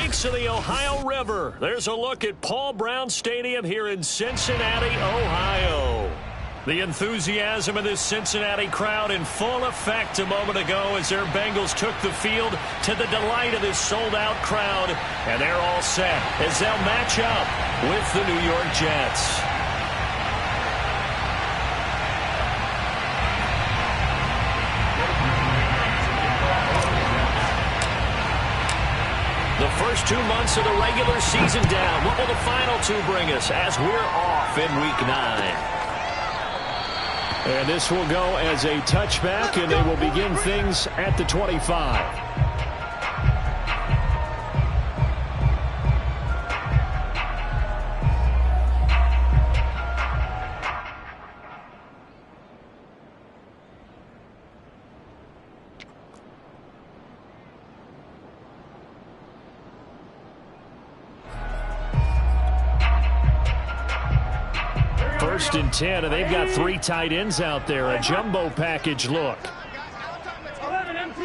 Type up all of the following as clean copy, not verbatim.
banks of the Ohio River. There's a look at Paul Brown Stadium here in Cincinnati, Ohio. The enthusiasm of this Cincinnati crowd in full effect a moment ago as their Bengals took the field to the delight of this sold-out crowd. And they're all set as they'll match up with the New York Jets. The first 2 months of the regular season down. What will the final two bring us as we're off in Week 9? And this will go as a touchback, and they will begin things at the 25. First and 10, and they've got 3 tight ends out there. A jumbo package look. 11 empty.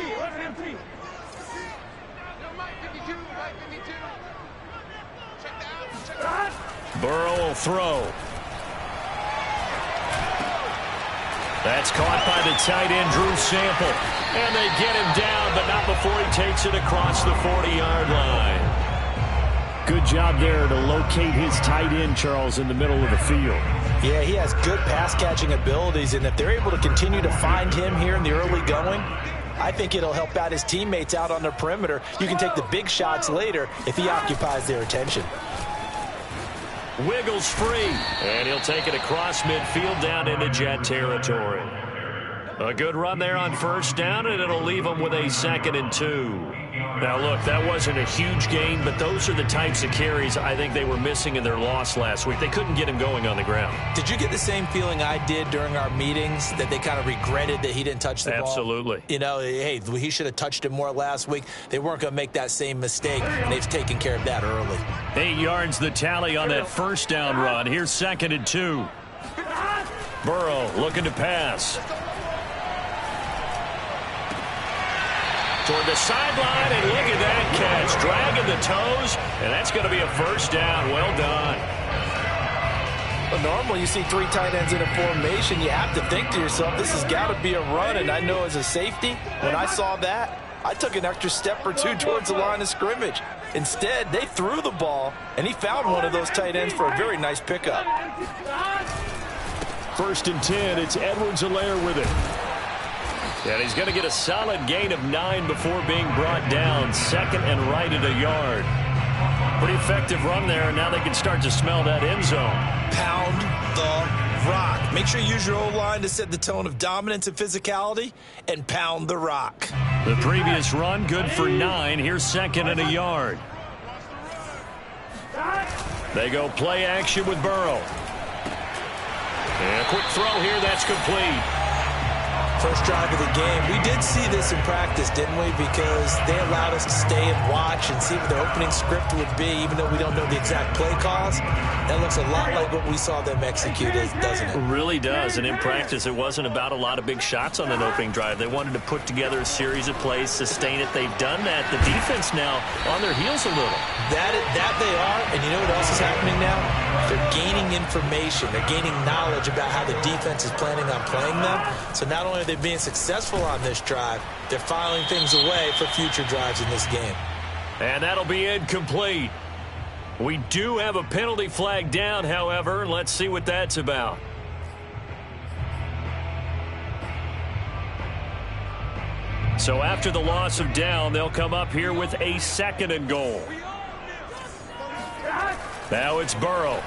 Burrow will throw. That's caught by the tight end, Drew Sample. And they get him down, but not before he takes it across the 40-yard line. Good job there to locate his tight end, Charles, in the middle of the field. Yeah, he has good pass-catching abilities, and if they're able to continue to find him here in the early going, I think it'll help out his teammates out on the perimeter. You can take the big shots later if he occupies their attention. Wiggles free, and he'll take it across midfield down into Jet territory. A good run there on first down, and it'll leave them with a 2nd and 2. Now, look, that wasn't a huge gain, but those are the types of carries I think they were missing in their loss last week. They couldn't get him going on the ground. Did you get the same feeling I did during our meetings, that they kind of regretted that he didn't touch the ball? Absolutely. You know, hey, he should have touched it more last week. They weren't going to make that same mistake, and they've taken care of that early. 8 yards the tally on that first down run. Here's 2nd and 2. Burrow looking to pass. Toward the sideline, and look at that catch. Dragging the toes, and that's going to be a first down. Well done. Well, normally you see 3 tight ends in a formation. You have to think to yourself, this has got to be a run. And I know as a safety, when I saw that, I took an extra step or 2 towards the line of scrimmage. Instead, they threw the ball, and he found one of those tight ends for a very nice pickup. First and 10, it's Edwards-Helaire with it. And he's going to get a solid gain of 9 before being brought down. 2nd and right at a yard. Pretty effective run there, and now they can start to smell that end zone. Pound the rock. Make sure you use your O-line to set the tone of dominance and physicality, and pound the rock. The previous run, good for 9. Here's 2nd and a yard. They go play action with Burrow. And a quick throw here, that's complete. First drive of the game. We did see this in practice, didn't we? Because they allowed us to stay and watch and see what their opening script would be, even though we don't know the exact play calls. That looks a lot like what we saw them execute, doesn't it? It really does. And in practice, it wasn't about a lot of big shots on that opening drive. They wanted to put together a series of plays, sustain it. They've done that. The defense now on their heels a little. That they are. And you know what else is happening now? They're gaining information. They're gaining knowledge about how the defense is planning on playing them. So not only are they being successful on this drive, they're filing things away for future drives in this game. And that'll be incomplete. We do have a penalty flag down, however. Let's see what that's about. So after the loss of down, they'll come up here with a 2nd and goal. Now it's Burrow.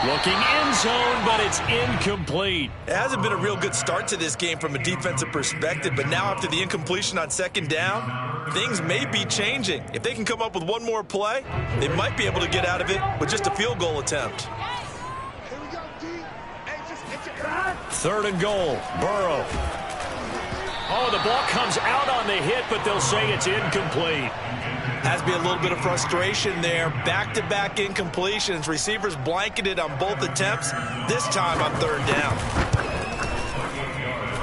Looking end zone, but it's incomplete. It hasn't been a real good start to this game from a defensive perspective, but now after the incompletion on 2nd down, things may be changing. If they can come up with one more play, they might be able to get out of it with just a field goal attempt. 3rd and goal, Burrow. Oh, the ball comes out on the hit, but they'll say it's incomplete. Has to be a little bit of frustration there. Back-to-back incompletions. Receivers blanketed on both attempts, this time on 3rd down.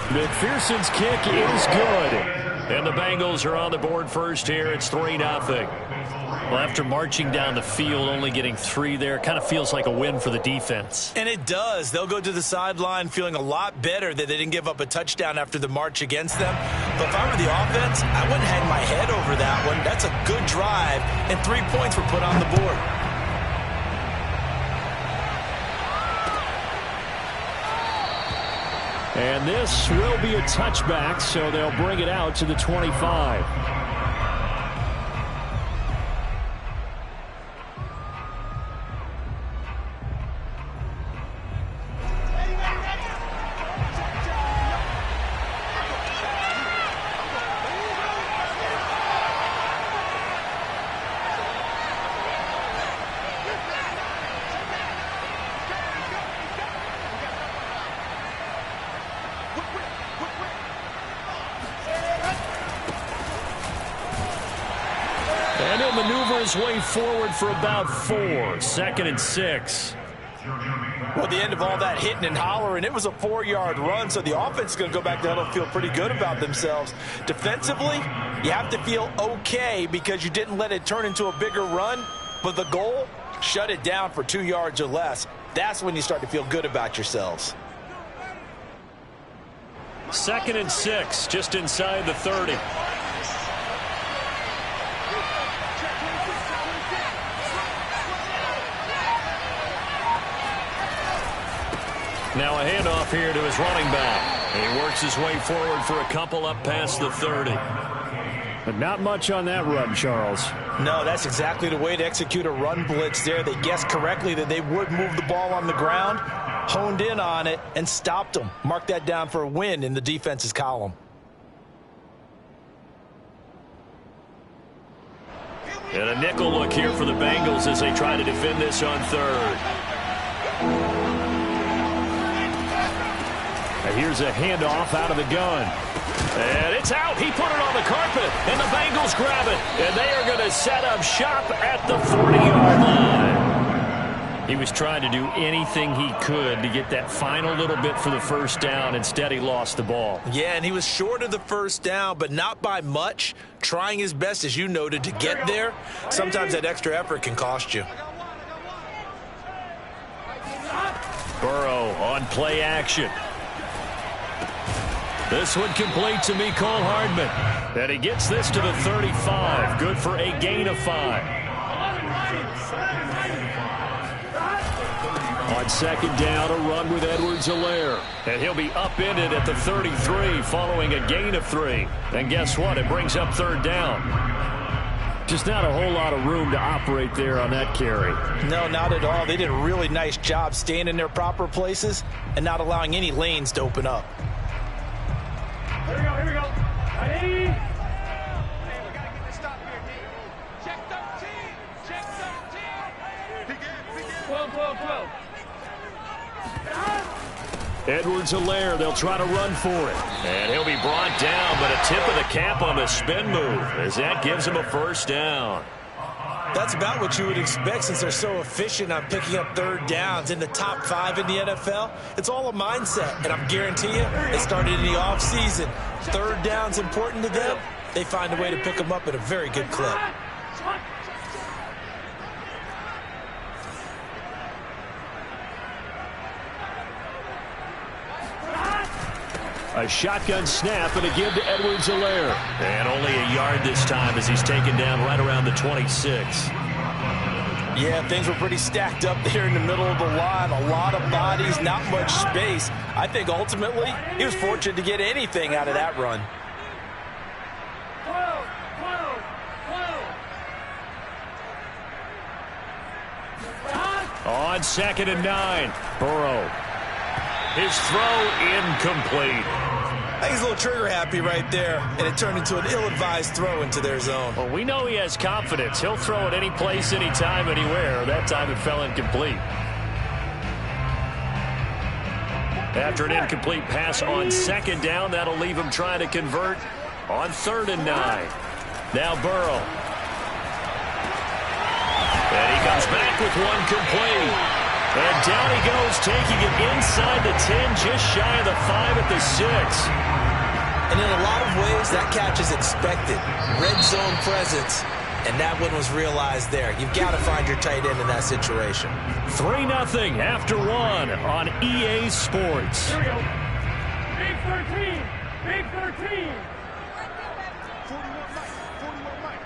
McPherson's kick is good. And the Bengals are on the board first here. It's 3-0. Well, after marching down the field, only getting 3 there, kind of feels like a win for the defense. And it does. They'll go to the sideline feeling a lot better that they didn't give up a touchdown after the march against them. But if I were the offense, I wouldn't hang my head over that one. That's a good drive, and 3 points were put on the board. And this will be a touchback, so they'll bring it out to the 25. And he'll maneuver his way forward for about 4. 2nd and 6. Well, at the end of all that hitting and hollering, it was a 4-yard run, so the offense is going to go back down and feel pretty good about themselves. Defensively, you have to feel okay because you didn't let it turn into a bigger run, but the goal, shut it down for 2 yards or less. That's when you start to feel good about yourselves. 2nd and 6, just inside the 30. Now a handoff here to his running back. He works his way forward for a couple up past the 30. But not much on that run, Charles. No, that's exactly the way to execute a run blitz there. They guessed correctly that they would move the ball on the ground, honed in on it, and stopped them. Mark that down for a win in the defense's column. And a nickel look here for the Bengals as they try to defend this on 3rd. And here's a handoff out of the gun. And it's out. He put it on the carpet, and the Bengals grab it. And they are going to set up shop at the 40-yard line. He was trying to do anything he could to get that final little bit for the first down. Instead, he lost the ball. Yeah, and he was short of the first down, but not by much. Trying his best, as you noted, to get there. Sometimes that extra effort can cost you. Burrow on play action. This one complete to Mecole Hardman. And he gets this to the 35. Good for a gain of 5. On 2nd down, a run with Edwards-Helaire. And he'll be upended at the 33 following a gain of 3. And guess what? It brings up 3rd down. Just not a whole lot of room to operate there on that carry. No, not at all. They did a really nice job staying in their proper places and not allowing any lanes to open up. Here we go. Ready? Hey, we got to get this stop here, D. Check 13. Begin. 12. Edwards-Helaire, they'll try to run for it. And he'll be brought down, but a tip of the cap on the spin move as that gives him a 1st down. That's about what you would expect since they're so efficient on picking up 3rd downs in the top 5 in the NFL. It's all a mindset, and I'm guarantee you, they started in the offseason. 3rd down's important to them. They find a way to pick them up at a very good clip. A shotgun snap and a give to Edwards-Helaire. And only a yard this time as he's taken down right around the 26. Yeah, things were pretty stacked up there in the middle of the line. A lot of bodies, not much space. I think ultimately he was fortunate to get anything out of that run. 12. On 2nd and 9, Burrow. His throw incomplete. I think he's a little trigger happy right there, and it turned into an ill-advised throw into their zone. Well, we know he has confidence. He'll throw it any place, anytime, anywhere. That time it fell incomplete. After an incomplete pass on 2nd down, that'll leave him trying to convert on 3rd and 9. Now Burrow. And he comes back with one complete. And down he goes, taking it inside the 10, just shy of the 5 at the 6. And in a lot of ways, that catch is expected. Red zone presence. And that one was realized there. You've got to find your tight end in that situation. 3-0 after one on EA Sports. Here we go. Big 13. Big 13.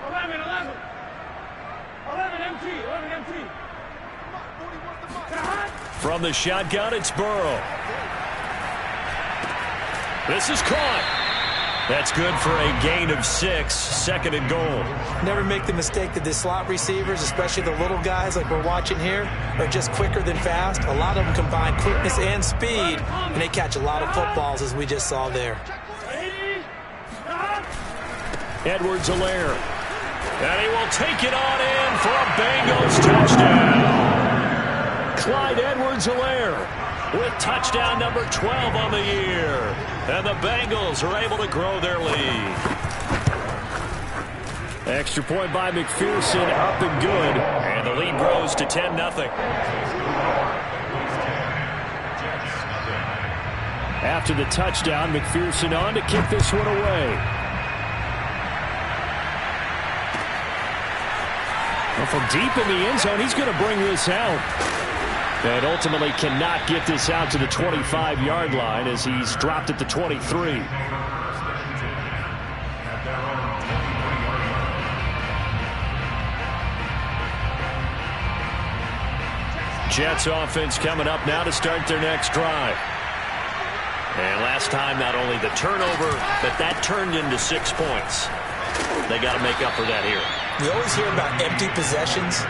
11, 11. 11 MT. 11 MT. From the shotgun, it's Burrow. This is caught. That's good for a gain of 6, second and goal. Never make the mistake that the slot receivers, especially the little guys like we're watching here, are just quicker than fast. A lot of them combine quickness and speed, and they catch a lot of footballs, as we just saw there. Edwards-Helaire. And he will take it on in for a Bengals touchdown. Clyde Edwards-Helaire with touchdown number 12 on the year. And the Bengals are able to grow their lead. Extra point by McPherson, up and good. And the lead grows to 10-0. After the touchdown, McPherson on to kick this one away. Well, from deep in the end zone, he's going to bring this out. And ultimately cannot get this out to the 25-yard line as he's dropped at the 23. Jets offense coming up now to start their next drive. And last time, not only the turnover, but that turned into 6 points. They got to make up for that here. We always hear about empty possessions,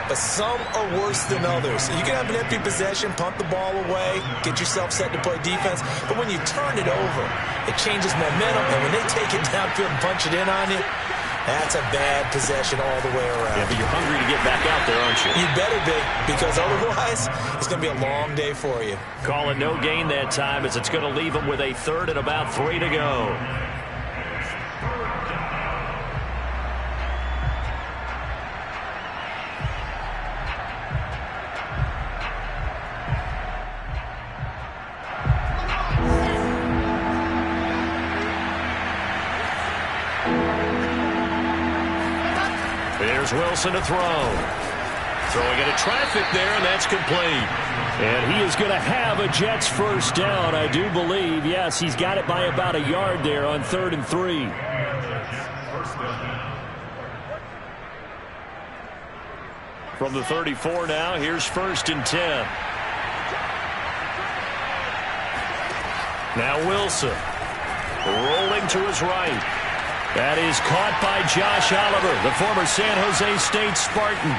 but some are worse than others. You can have an empty possession, punt the ball away, get yourself set to play defense, but when you turn it over, it changes momentum, and when they take it downfield and punch it in on you, that's a bad possession all the way around. Yeah, but you're hungry to get back out there, aren't you? You better be, because otherwise, it's going to be a long day for you. Call it no gain that time, as it's going to leave them with a third and about 3 to go. Here's Wilson to throw. Throwing into traffic there, and that's complete. And he is going to have a Jets first down, I do believe. Yes, he's got it by about a yard there on 3rd and 3. From the 34 now, here's 1st and 10. Now Wilson. Rolling to his right. That is caught by Josh Oliver, the former San Jose State Spartan.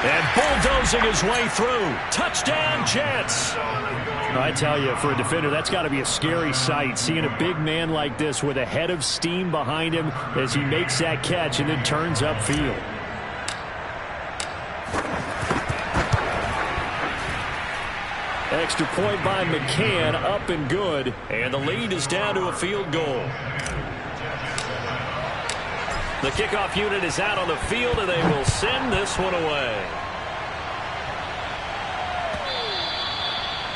And bulldozing his way through. Touchdown, Jets. I tell you, for a defender, that's got to be a scary sight, seeing a big man like this with a head of steam behind him as he makes that catch and then turns upfield. Extra point by McCann, up and good. And the lead is down to a field goal. The kickoff unit is out on the field, and they will send this one away.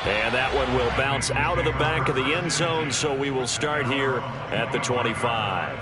And that one will bounce out of the back of the end zone, so we will start here at the 25.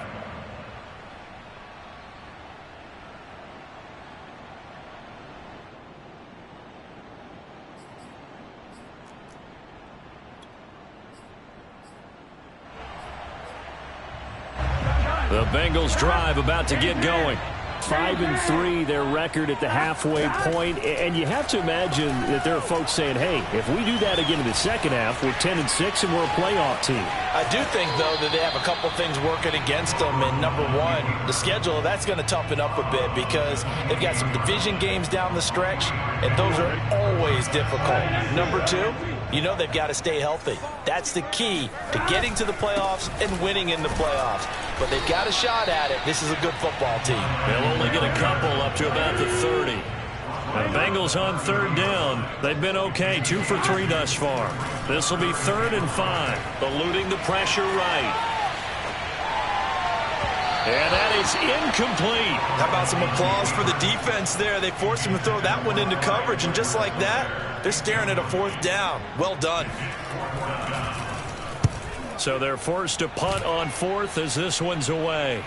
The Bengals drive about to get going. 5-3, their record at the halfway point. And you have to imagine that there are folks saying, hey, if we do that again in the second half, we're 10-6 and we're a playoff team. I do think, though, that they have a couple things working against them. And number one, the schedule, that's going to toughen up a bit because they've got some division games down the stretch, and those are always difficult. Number two, you know they've got to stay healthy. That's the key to getting to the playoffs and winning in the playoffs. But they've got a shot at it. This is a good football team. They'll only get a couple up to about the 30. The Bengals on 3rd down. They've been okay, 2 for 3 thus far. This will be 3rd and 5. Eluding the pressure right. And that is incomplete. How about some applause for the defense there? They forced him to throw that one into coverage, and just like that, they're staring at a 4th down. Well done. So they're forced to punt on fourth as this one's away.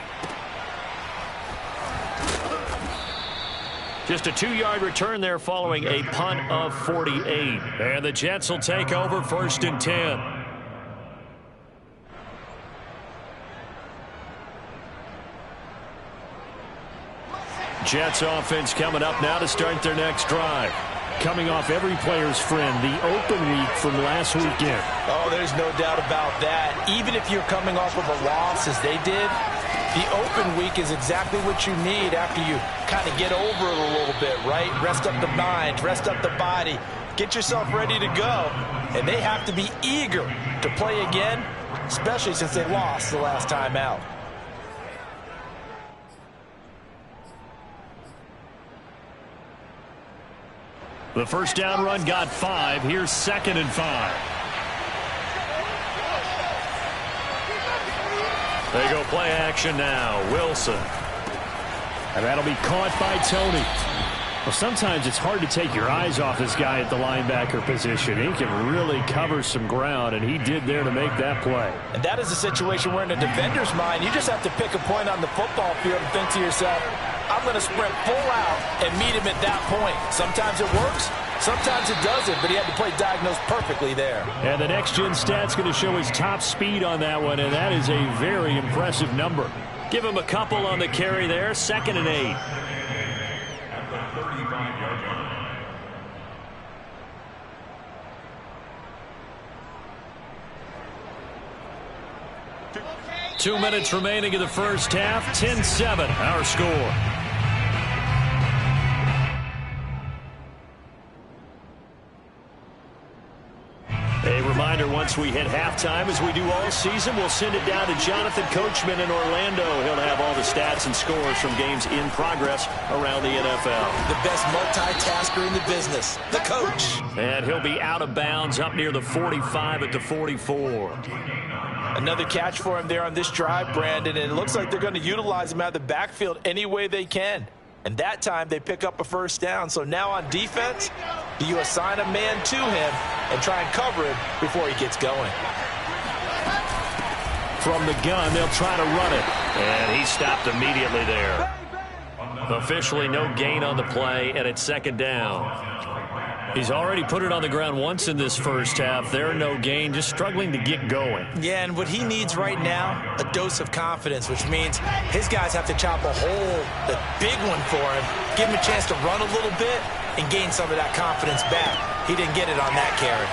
Just a 2-yard return there following a punt of 48. And the Jets will take over 1st and 10. Jets offense coming up now to start their next drive. Coming off every player's friend, the open week from last weekend. Oh, there's no doubt about that. Even if you're coming off of a loss as they did, the open week is exactly what you need after you kind of get over it a little bit, right? Rest up the mind, rest up the body, get yourself ready to go. And they have to be eager to play again, especially since they lost the last time out. The first down run got 5. Here's 2nd and 5. They go play action now. Wilson. And that'll be caught by Tony. Well, sometimes it's hard to take your eyes off this guy at the linebacker position. He can really cover some ground, and he did there to make that play. And that is a situation where in a defender's mind, you just have to pick a point on the football field and think to yourself, I'm going to sprint full out and meet him at that point. Sometimes it works, sometimes it doesn't, but he had the play diagnosed perfectly there. And the next-gen stat's going to show his top speed on that one, and that is a very impressive number. Give him a couple on the carry there. 2nd and 8. At the 35-yard line. 2 minutes remaining in the first half. 10-7, our score. A reminder, once we hit halftime, as we do all season, we'll send it down to Jonathan Coachman in Orlando. He'll have all the stats and scores from games in progress around the NFL. The best multitasker in the business, the coach. And he'll be out of bounds up near the 45 at the 44. Another catch for him there on this drive, Brandon, and it looks like they're going to utilize him out of the backfield any way they can. And that time they pick up a first down. So now on defense, do you assign a man to him and try and cover him before he gets going? From the gun, they'll try to run it. And he stopped immediately there. Officially no gain on the play, and it's 2nd down. He's already put it on the ground once in this first half. There, no gain, just struggling to get going. Yeah, and what he needs right now, a dose of confidence, which means his guys have to chop a hole, the big one for him, give him a chance to run a little bit and gain some of that confidence back. He didn't get it on that carry.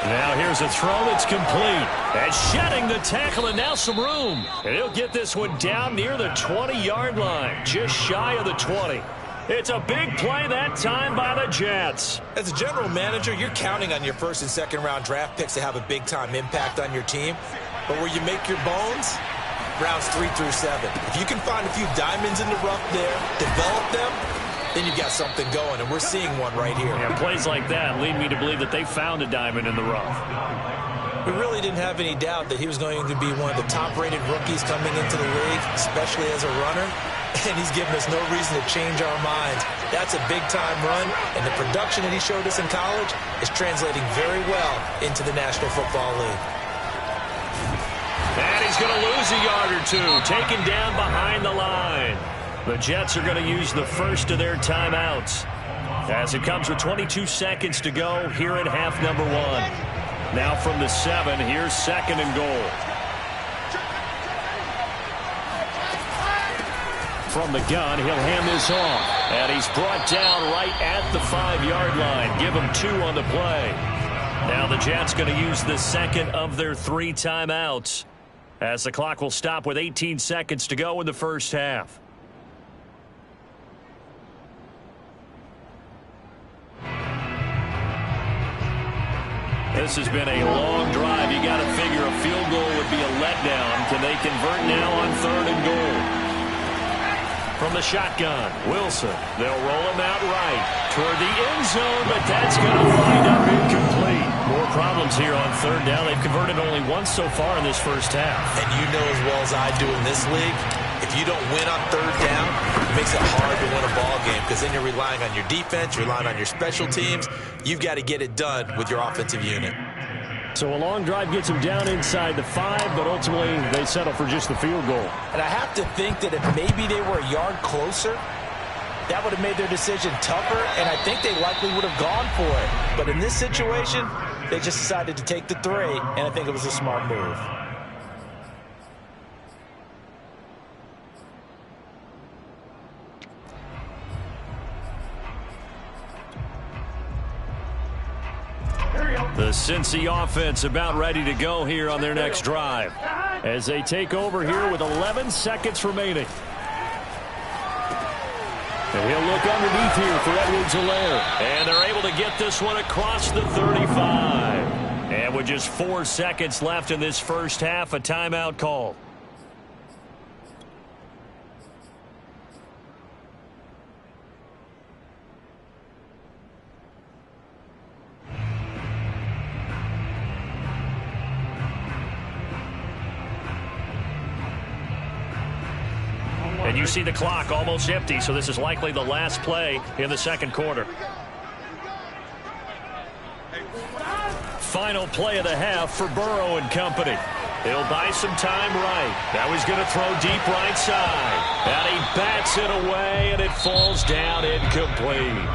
Now here's a throw that's complete. And shedding the tackle, and now some room. And he'll get this one down near the 20-yard line, just shy of the 20. It's a big play that time by the Jets. As a general manager, you're counting on your first and second round draft picks to have a big-time impact on your team. But where you make your bones, rounds 3 through 7. If you can find a few diamonds in the rough there, develop them, then you've got something going, and we're seeing one right here. Yeah, plays like that lead me to believe that they found a diamond in the rough. We really didn't have any doubt that he was going to be one of the top-rated rookies coming into the league, especially as a runner. And he's given us no reason to change our minds. That's a big-time run, and the production that he showed us in college is translating very well into the National Football League. And he's going to lose a yard or two, taken down behind the line. The Jets are going to use the first of their timeouts as it comes with 22 seconds to go here at half number 1. Now from the 7, here's 2nd and goal. From the gun, he'll hand this off. And he's brought down right at the 5-yard line. Give him 2 on the play. Now the Jets going to use the second of their 3 timeouts as the clock will stop with 18 seconds to go in the first half. This has been a long drive. You got to figure a field goal would be a letdown. Can they convert now on 3rd and goal? From the shotgun, Wilson. They'll roll him out right toward the end zone, but that's going to wind up incomplete. More problems here on 3rd down. They've converted only once so far in this first half. And you know as well as I do in this league, if you don't win on 3rd down, it makes it hard to win a ball game because then you're relying on your defense, you're relying on your special teams. You've got to get it done with your offensive unit. So a long drive gets them down inside the 5, but ultimately they settle for just the field goal. And I have to think that if maybe they were a yard closer, that would have made their decision tougher, and I think they likely would have gone for it. But in this situation, they just decided to take the 3, and I think it was a smart move. The Cincy offense about ready to go here on their next drive, as they take over here with 11 seconds remaining. And he'll look underneath here for Edwards-Helaire. And they're able to get this one across the 35. And with just 4 seconds left in this first half, a timeout call. And you see the clock almost empty, so this is likely the last play in the second quarter. Final play of the half for Burrow and company. He'll buy some time right. Now he's going to throw deep right side. And he bats it away, and it falls down incomplete.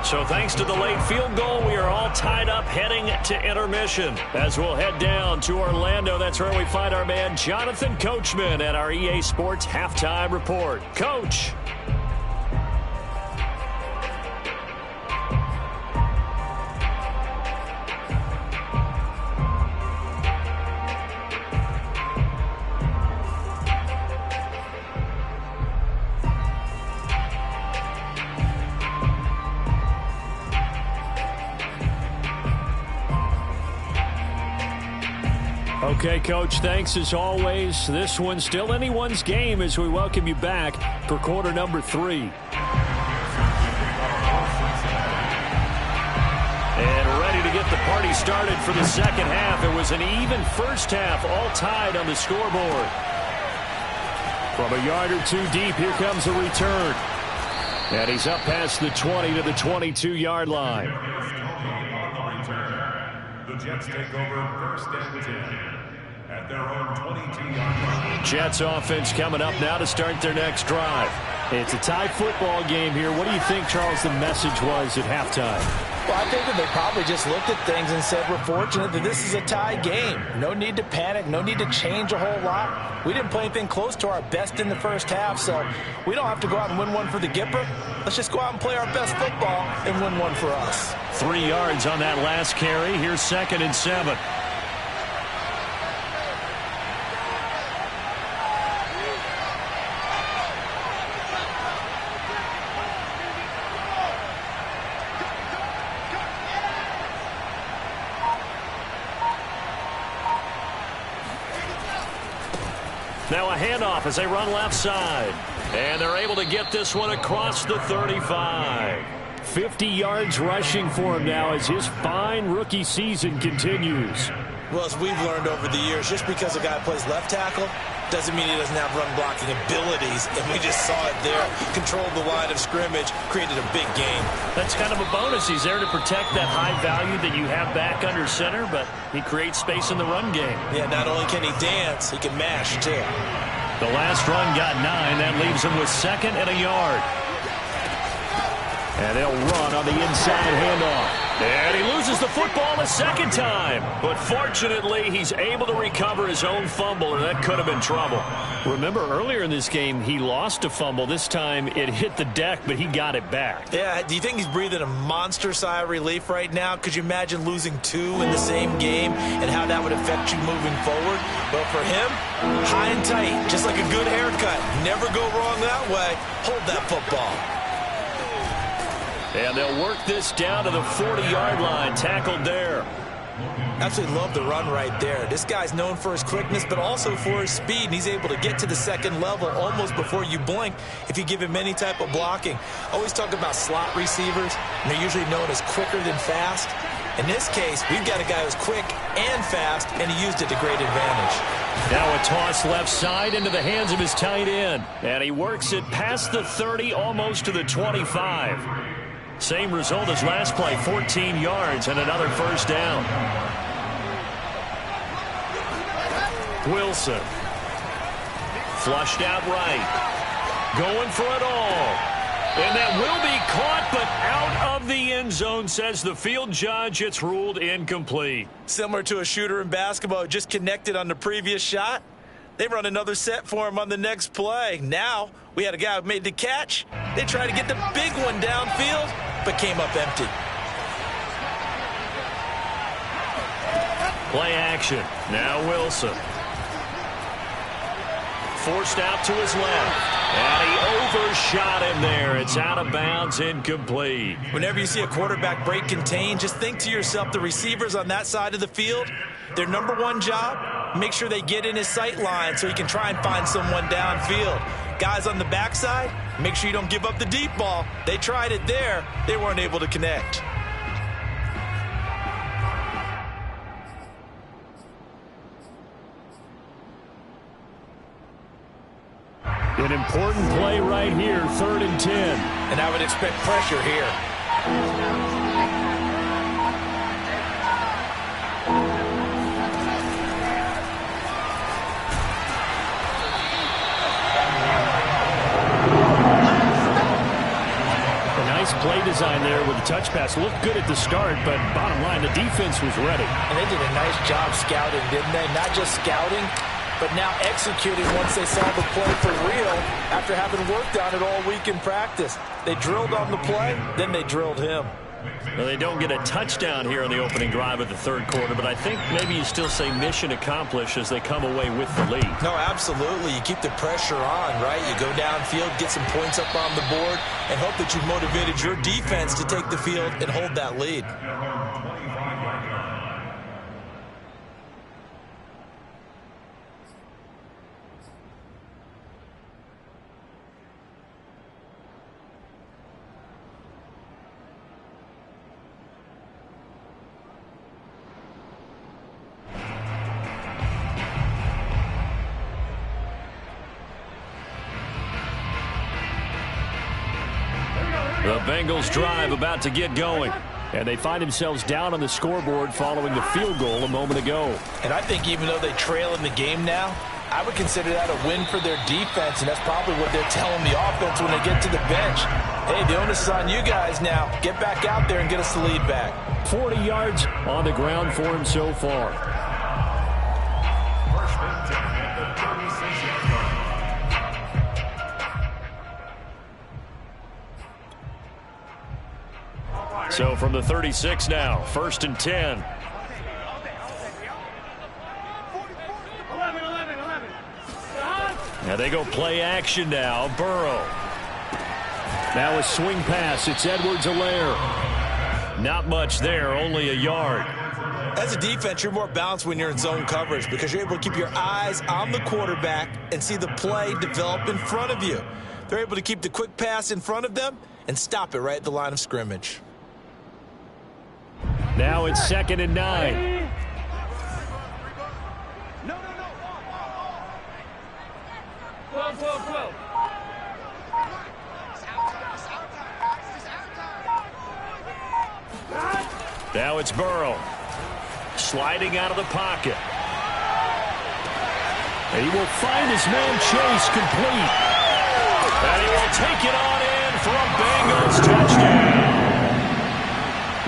So thanks to the late field goal, we are all tied up heading to intermission. As we'll head down to Orlando, that's where we find our man Jonathan Coachman at our EA Sports Halftime Report. Coach. Okay, Coach, thanks as always. This one's still anyone's game as we welcome you back for quarter number 3. And ready to get the party started for the second half. It was an even first half, all tied on the scoreboard. From a yard or 2 deep, here comes a return. And he's up past the 20 to the 22-yard line. The Jets take over first and 10 at their own 22-yard line. Jets offense coming up now to start their next drive. It's a tie football game here. What do you think, Charles, the message was at halftime? Well, I think that they probably just looked at things and said, we're fortunate that this is a tie game. No need to panic. No need to change a whole lot. We didn't play anything close to our best in the first half, so we don't have to go out and win one for the Gipper. Let's just go out and play our best football and win one for us. 3 yards on that last carry. Here's 2nd and 7. Now a handoff as they run left side. And they're able to get this one across the 35. 50 yards rushing for him now as his fine rookie season continues. Well, as we've learned over the years, just because a guy plays left tackle doesn't mean he doesn't have run blocking abilities, and we just saw it there. Controlled the line of scrimmage, created a big game. That's kind of a bonus. He's there to protect that high value that you have back under center, but he creates space in the run game. Yeah, not only can he dance, he can mash, too. The last run got 9. That leaves him with 2nd and a yard. And they'll run on the inside handoff. And he loses the football a second time. But fortunately, he's able to recover his own fumble, or that could have been trouble. Remember, earlier in this game, he lost a fumble. This time, it hit the deck, but he got it back. Yeah, do you think he's breathing a monster sigh of relief right now? Could you imagine losing 2 in the same game and how that would affect you moving forward? Well, for him, high and tight, just like a good haircut. Never go wrong that way. Hold that football. And they'll work this down to the 40-yard line, tackled there. Absolutely love the run right there. This guy's known for his quickness, but also for his speed, and he's able to get to the second level almost before you blink if you give him any type of blocking. Always talk about slot receivers, and they're usually known as quicker than fast. In this case, we've got a guy who's quick and fast, and he used it to great advantage. Now a toss left side into the hands of his tight end, and he works it past the 30, almost to the 25. Same result as last play, 14 yards and another first down. Wilson. Flushed out right. Going for it all. And that will be caught, but out of the end zone, says the field judge. It's ruled incomplete. Similar to a shooter in basketball, just connected on the previous shot. They run another set for him on the next play. Now, we had a guy who made the catch. They tried to get the big one downfield, but came up empty. Play action. Now Wilson. Forced out to his left. And he overshot him there. It's out of bounds, incomplete. Whenever you see a quarterback break contain, just think to yourself, the receivers on that side of the field, their number one job, make sure they get in his sight line so he can try and find someone downfield. Guys on the backside, make sure you don't give up the deep ball. They tried it there. They weren't able to connect. An important play right here, 3rd and 10. And I would expect pressure here. A nice play design there with the touch pass. Looked good at the start, but bottom line, the defense was ready. And they did a nice job scouting, didn't they? Not just scouting, but now executing once they saw the play for real after having worked on it all week in practice. They drilled on the play, then they drilled him. Well, they don't get a touchdown here in the opening drive of the third quarter, but I think maybe you still say mission accomplished as they come away with the lead. No, absolutely. You keep the pressure on, right? You go downfield, get some points up on the board, and hope that you've motivated your defense to take the field and hold that lead. The Bengals drive about to get going. And they find themselves down on the scoreboard following the field goal a moment ago. And I think even though they trail in the game now, I would consider that a win for their defense, and that's probably what they're telling the offense when they get to the bench. Hey, the onus is on you guys now. Get back out there and get us the lead back. 40 yards on the ground for him so far. So from the 36 now, 1st and 10. 11. Now they go play action now. Burrow. Now a swing pass. It's Edwards-Helaire. Not much there, only a yard. As a defense, you're more balanced when you're in zone coverage because you're able to keep your eyes on the quarterback and see the play develop in front of you. They're able to keep the quick pass in front of them and stop it right at the line of scrimmage. Now it's 2nd and 9. No. 12. Now it's Burrow. Sliding out of the pocket. And he will find his man Chase complete. And he will take it on in for a Bengals touchdown.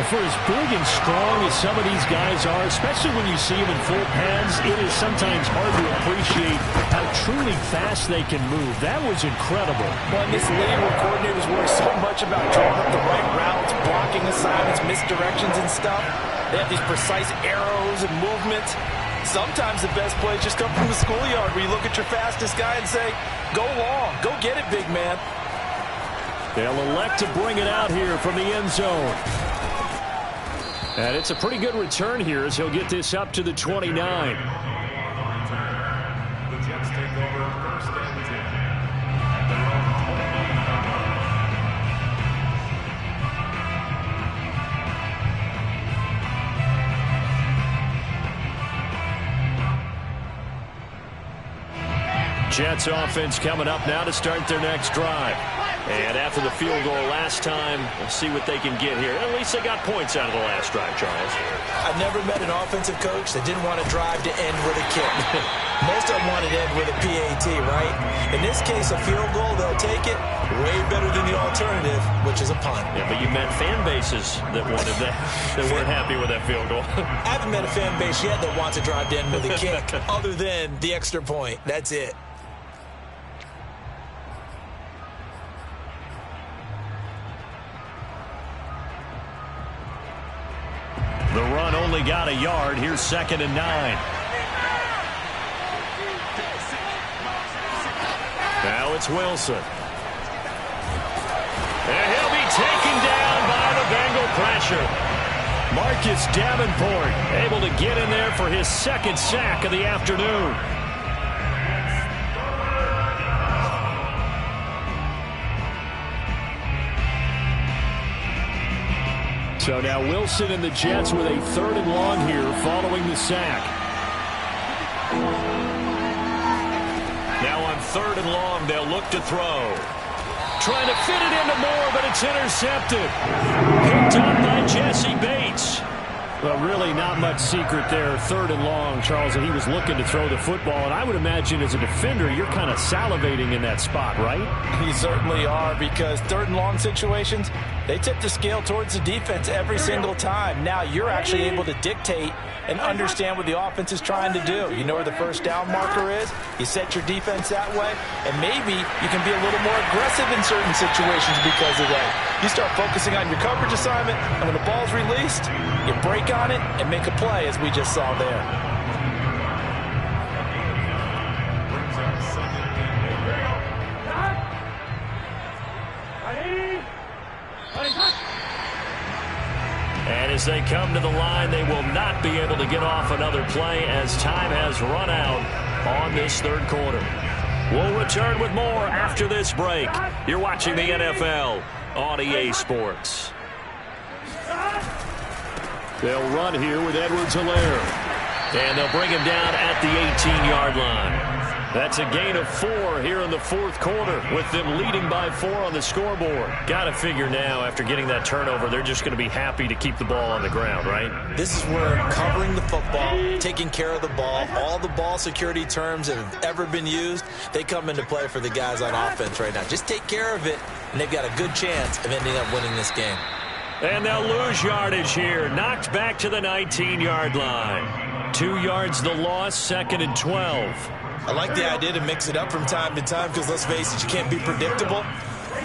For as big and strong as some of these guys are, especially when you see them in full pads, it is sometimes hard to appreciate how truly fast they can move. That was incredible. Well, in this league where coordinators worry so much about drawing up the right routes, blocking assignments, misdirections and stuff, they have these precise arrows and movements. Sometimes the best plays just come from the schoolyard where you look at your fastest guy and say, go long, go get it, big man. They'll elect to bring it out here from the end zone. And it's a pretty good return here as he'll get this up to the 29. The Jets take over 1st and 10. At their own 29. Jets offense coming up now to start their next drive. And after the field goal last time, we'll see what they can get here. At least they got points out of the last drive, Charles. I've never met an offensive coach that didn't want to drive to end with a kick. Most of them want to end with a PAT, right? In this case, a field goal, they'll take it. Way better than the alternative, which is a punt. Yeah, but you met fan bases that wanted that, that weren't happy with that field goal. I haven't met a fan base yet that wants to drive to end with a kick other than the extra point. That's it. The run only got a yard. Here's 2nd and 9. Now it's Wilson. And he'll be taken down by the Bengal pressure. Marcus Davenport able to get in there for his 2nd sack of the afternoon. So now Wilson and the Jets with a 3rd and long here following the sack. Now on 3rd and long, they'll look to throw. Trying to fit it into Moore, but it's intercepted. Picked up by Jesse Bates. Well, really not much secret there. 3rd and long, Charles, and he was looking to throw the football. And I would imagine as a defender, you're kind of salivating in that spot, right? You certainly are, because 3rd and long situations, they tip the scale towards the defense every single time. Now you're actually able to dictate and understand what the offense is trying to do. You know where the first down marker is. You set your defense that way, and maybe you can be a little more aggressive in certain situations because of that. You start focusing on your coverage assignment, and when the ball's released, you break on it and make a play, as we just saw there. And as they come to the line, they will not be able to get off another play as time has run out on this 3rd quarter. We'll return with more after this break. You're watching the NFL on EA Sports. They'll run here with Edwards-Helaire. And they'll bring him down at the 18-yard line. That's a gain of 4 here in the 4th quarter, with them leading by 4 on the scoreboard. Got to figure now, after getting that turnover, they're just going to be happy to keep the ball on the ground, right? This is where covering the football, taking care of the ball, all the ball security terms that have ever been used, they come into play for the guys on offense right now. Just take care of it, and they've got a good chance of ending up winning this game. And they'll lose yardage here. Knocked back to the 19-yard line. 2 yards the loss, 2nd and 12. I like the idea to mix it up from time to time because, let's face it, you can't be predictable.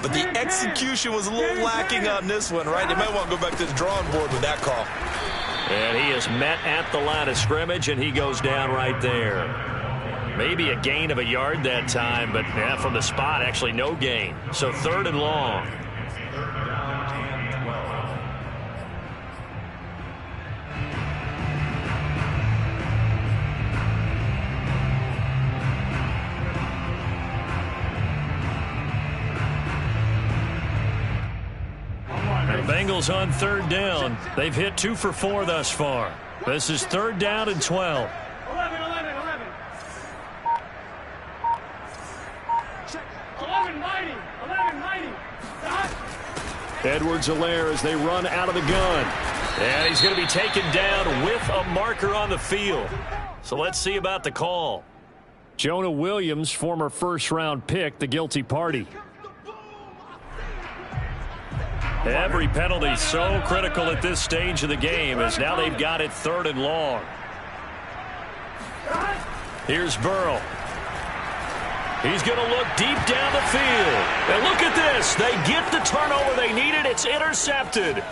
But the execution was a little lacking on this one, right? They might want to go back to the drawing board with that call. And he is met at the line of scrimmage, and he goes down right there. Maybe a gain of a yard that time, but yeah, from the spot, actually no gain. So 3rd and long. Bengals on 3rd down. They've hit 2 for 4 thus far. This is 3rd down and 12. 11. 11. Edwards-Helaire as they run out of the gun. And he's going to be taken down with a marker on the field. So let's see about the call. Jonah Williams, former 1st-round pick, the guilty party. Every penalty so critical at this stage of the game, as now they've got it 3rd and long. Here's Burrow. He's going to look deep down the field. And look at this. They get the turnover they needed. It's intercepted.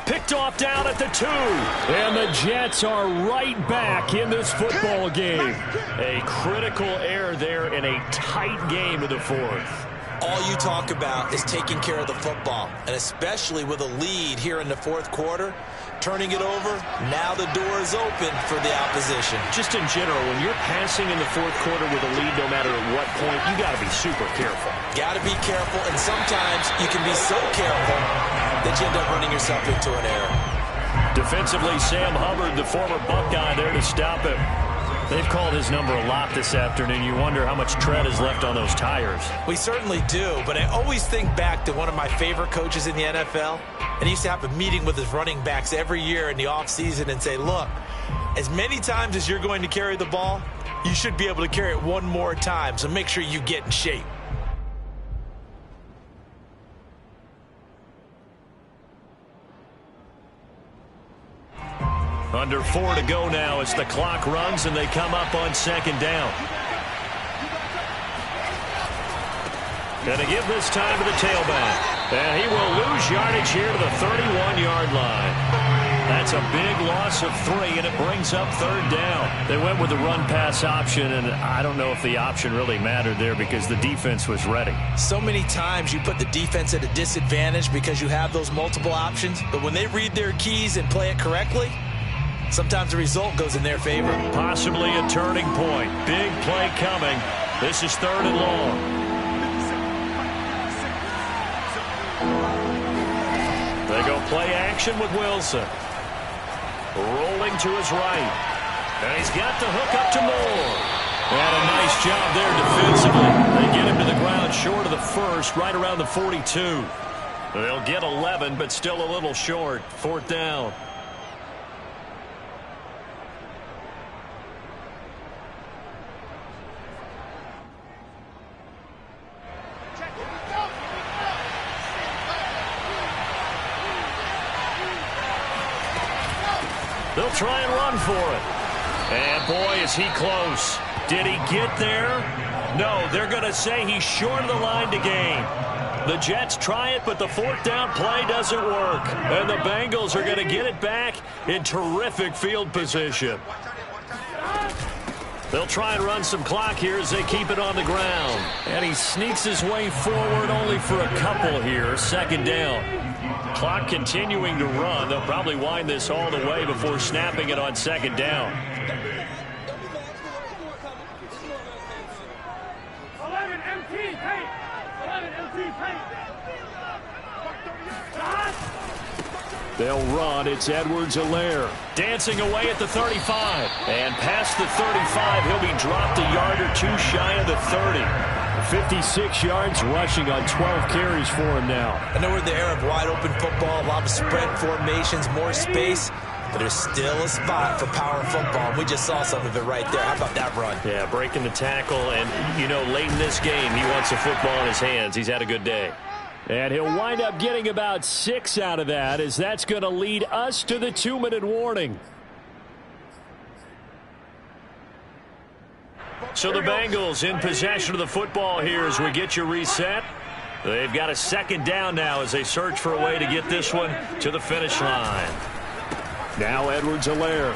Picked off down at the 2. And the Jets are right back in this football game. A critical error there in a tight game to the 4th. All you talk about is taking care of the football, and especially with a lead here in the 4th quarter, turning it over, now the door is open for the opposition. Just in general, when you're passing in the 4th quarter with a lead, no matter at what point, you got to be super careful. Got to be careful, and sometimes you can be so careful that you end up running yourself into an error. Defensively, Sam Hubbard, the former Buckeye, there to stop him. They've called his number a lot this afternoon. You wonder how much tread is left on those tires. We certainly do, but I always think back to one of my favorite coaches in the NFL, and he used to have a meeting with his running backs every year in the offseason and say, look, as many times as you're going to carry the ball, you should be able to carry it one more time, so make sure you get in shape. Under 4 to go now as the clock runs and they come up on second down. Going to give this time to the tailback. And he will lose yardage here to the 31-yard line. That's a big loss of 3, and it brings up third down. They went with the run-pass option, and I don't know if the option really mattered there because the defense was ready. So many times you put the defense at a disadvantage because you have those multiple options, but when they read their keys and play it correctly, sometimes the result goes in their favor. Possibly a turning point. Big play coming. This is 3rd and long. They go play action with Wilson. Rolling to his right. And he's got the hook up to Moore. And a nice job there defensively. They get him to the ground short of the first, right around the 42. They'll get 11, but still a little short. 4th down. They'll try and run for it. And boy, is he close. Did he get there? No, they're going to say he's short of the line to gain. The Jets try it, but the 4th down play doesn't work. And the Bengals are going to get it back in terrific field position. They'll try and run some clock here as they keep it on the ground. And he sneaks his way forward only for a couple here. 2nd down. Clock continuing to run. They'll probably wind this all the way before snapping it on 2nd down. 11 MT paint. 11 MT paint. They'll run. It's Edwards-Helaire. Dancing away at the 35. And past the 35, he'll be dropped a yard or 2 shy of the 30. 56 yards rushing on 12 carries for him now. I know we're in the era of wide-open football, a lot of spread formations, more space, but there's still a spot for power football. We just saw some of it right there. How about that run? Yeah, breaking the tackle, and, you know, late in this game, he wants the football in his hands. He's had a good day. And he'll wind up getting about 6 out of that, as that's going to lead us to the 2-minute warning. So the Bengals in possession of the football here as we get you reset. They've got a 2nd down now as they search for a way to get this one to the finish line. Now Edwards-Helaire.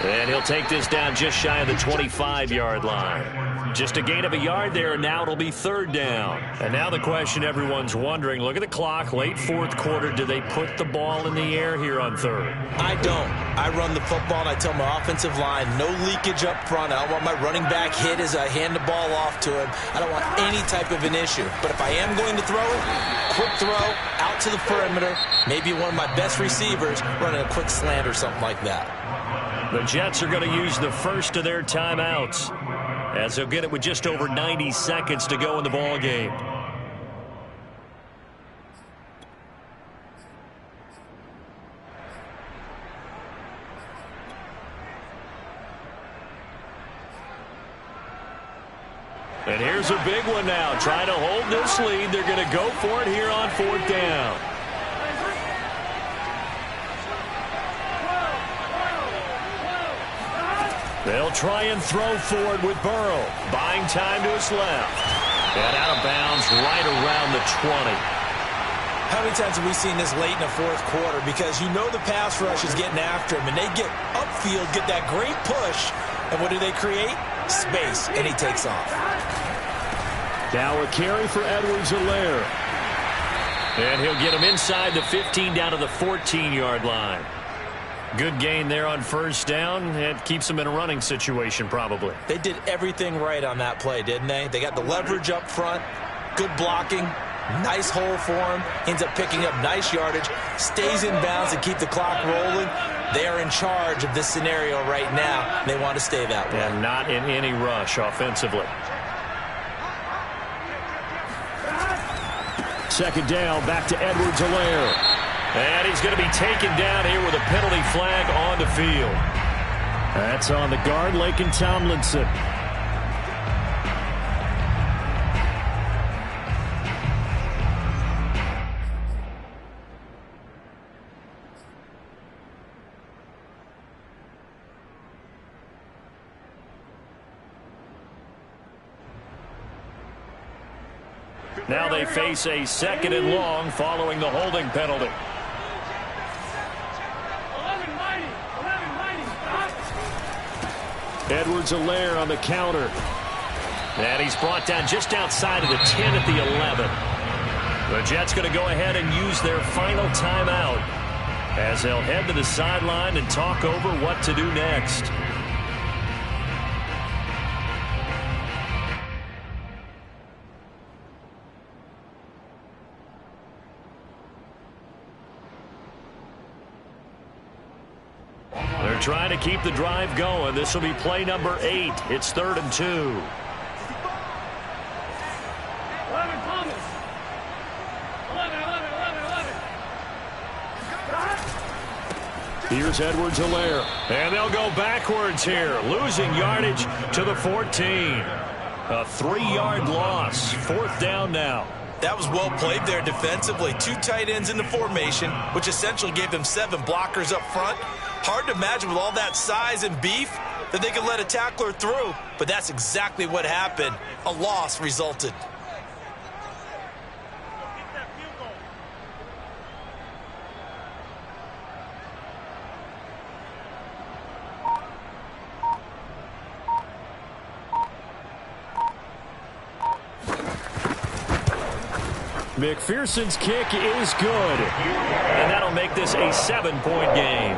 And he'll take this down just shy of the 25-yard line. Just a gain of a yard there, and now it'll be 3rd down. And now the question everyone's wondering, look at the clock, late 4th quarter, do they put the ball in the air here on 3rd? I don't. I run the football, and I tell my offensive line, no leakage up front. I don't want my running back hit as I hand the ball off to him. I don't want any type of an issue. But if I am going to throw it, quick throw, out to the perimeter, maybe one of my best receivers running a quick slant or something like that. The Jets are going to use the first of their timeouts, as they'll get it with just over 90 seconds to go in the ball game. And here's a big one now. Trying to hold this lead. They're going to go for it here on 4th down. They'll try and throw forward with Burrow. Buying time to his left. And out of bounds right around the 20. How many times have we seen this late in the 4th quarter? Because you know the pass rush is getting after him, and they get upfield, get that great push, and what do they create? Space, and he takes off. Now a carry for Edwards-Helaire. And he'll get him inside the 15 down to the 14-yard line. Good gain there on 1st down. It keeps them in a running situation probably. They did everything right on that play, didn't they? They got the leverage up front, good blocking, nice hole for him, ends up picking up nice yardage, stays in bounds and keep the clock rolling. They are in charge of this scenario right now. They want to stay that way. And not in any rush offensively. Second down, back to Edwards-Helaire. And he's going to be taken down here with a penalty flag on the field. That's on the guard, Laken Tomlinson. Now they face a 2nd and long following the holding penalty. Edwards-Helaire on the counter. And he's brought down just outside of the 10 at the 11. The Jets going to go ahead and use their final timeout as they'll head to the sideline and talk over what to do next. They're trying to keep the drive going. This will be play number 8. It's 3rd and 2. 11, Thomas. 11. Here's Edwards-Helaire. And they'll go backwards here, losing yardage to the 14. A 3-yard loss. 4th down now. That was well played there defensively. 2 tight ends in the formation, which essentially gave them 7 blockers up front. Hard to imagine with all that size and beef that they could let a tackler through, but that's exactly what happened. A loss resulted. McPherson's kick is good. And that'll make this a 7-point game.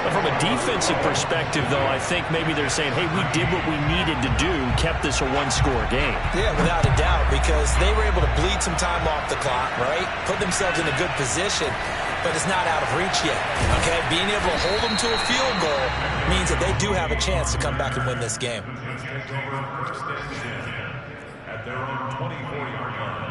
But from a defensive perspective, though, I think maybe they're saying, hey, we did what we needed to do, kept this a 1-score game. Yeah, without a doubt, because they were able to bleed some time off the clock, right? Put themselves in a good position, but it's not out of reach yet, okay? Being able to hold them to a field goal means that they do have a chance to come back and win this game. At their own 24-yard line.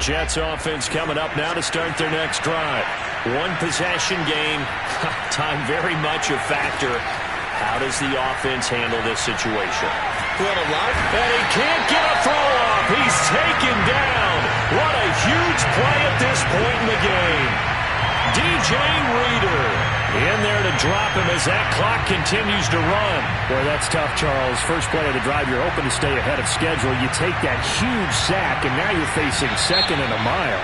Jets offense coming up now to start their next drive. 1-possession game. Time very much a factor. How does the offense handle this situation? Well, and he can't get a throw off. He's taken down. What a huge play at this point in the game. DJ Reader in there to drop him as that clock continues to run. Boy, that's tough, Charles. First play of the drive, you're hoping to stay ahead of schedule. You take that huge sack, and now you're facing 2nd and a mile.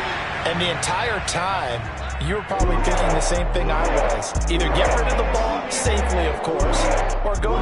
And the entire time, you were probably thinking the same thing I was. Either get rid of the ball, safely, of course, or go